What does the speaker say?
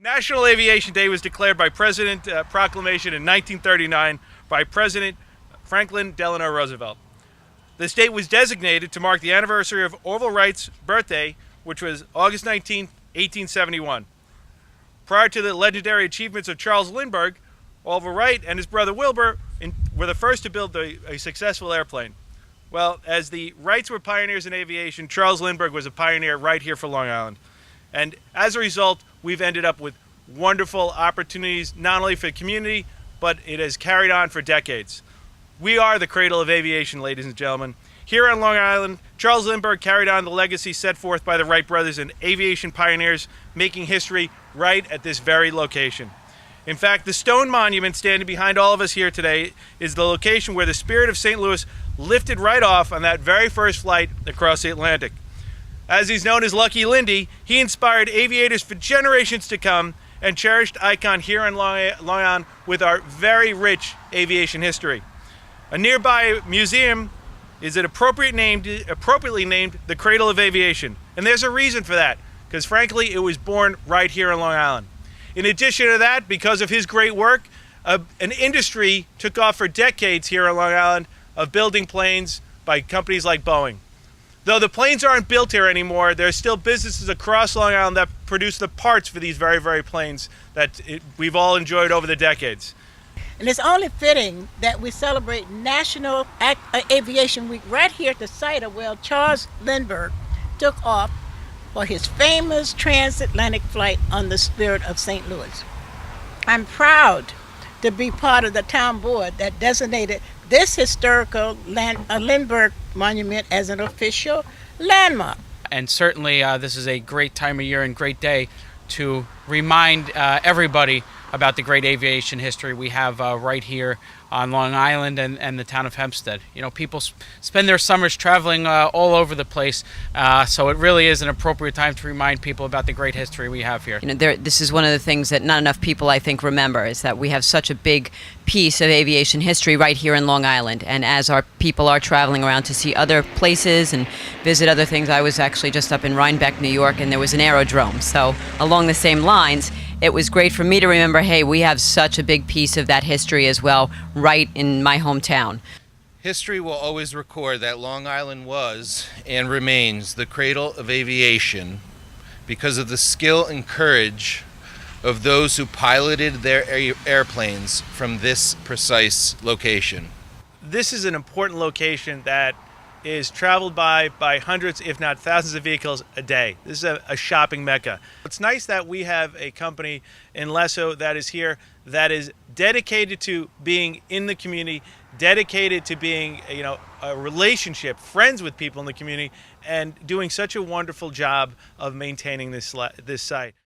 National Aviation Day was declared by President proclamation in 1939 by President Franklin Delano Roosevelt. This date was designated to mark the anniversary of Orville Wright's birthday, which was August 19, 1871. Prior to the legendary achievements of Charles Lindbergh, Orville Wright and his brother Wilbur were the first to build a successful airplane. Well, as the Wrights were pioneers in aviation, Charles Lindbergh was a pioneer right here for Long Island. And as a result, we've ended up with wonderful opportunities, not only for the community, but it has carried on for decades. We are the cradle of aviation, ladies and gentlemen. Here on Long Island, Charles Lindbergh carried on the legacy set forth by the Wright brothers and aviation pioneers, making history right at this very location. In fact, the stone monument standing behind all of us here today is the location where the Spirit of St. Louis lifted right off on that very first flight across the Atlantic. As he's known as Lucky Lindy, he inspired aviators for generations to come and cherished icon here on Long Island with our very rich aviation history. A nearby museum is appropriately named the Cradle of Aviation. And there's a reason for that, because frankly, it was born right here on Long Island. In addition to that, because of his great work, an industry took off for decades here on Long Island of building planes by companies like Boeing. Though the planes aren't built here anymore, there are still businesses across Long Island that produce the parts for these very, very planes that we've all enjoyed over the decades. And it's only fitting that we celebrate National Aviation Week right here at the site of where Charles Lindbergh took off for his famous transatlantic flight on the Spirit of St. Louis. I'm proud to be part of the town board that designated this historical Lindbergh Monument as an official landmark. And certainly this is a great time of year and great day to remind everybody about the great aviation history we have right here on Long Island and the town of Hempstead. You know, people spend their summers traveling all over the place, so it really is an appropriate time to remind people about the great history we have here. You know, this is one of the things that not enough people, I think, remember, is that we have such a big piece of aviation history right here in Long Island. And as our people are traveling around to see other places and visit other things, I was actually just up in Rhinebeck, New York, and there was an aerodrome. So along the same lines, it was great for me to remember, hey, we have such a big piece of that history as well right in my hometown. History will always record that Long Island was and remains the cradle of aviation because of the skill and courage of those who piloted their airplanes from this precise location. This is an important location that is traveled by hundreds, if not thousands of vehicles a day. This is a shopping mecca. It's nice that we have a company in Lesso that is here that is dedicated to being in the community, dedicated to being, a relationship, friends with people in the community, and doing such a wonderful job of maintaining this site.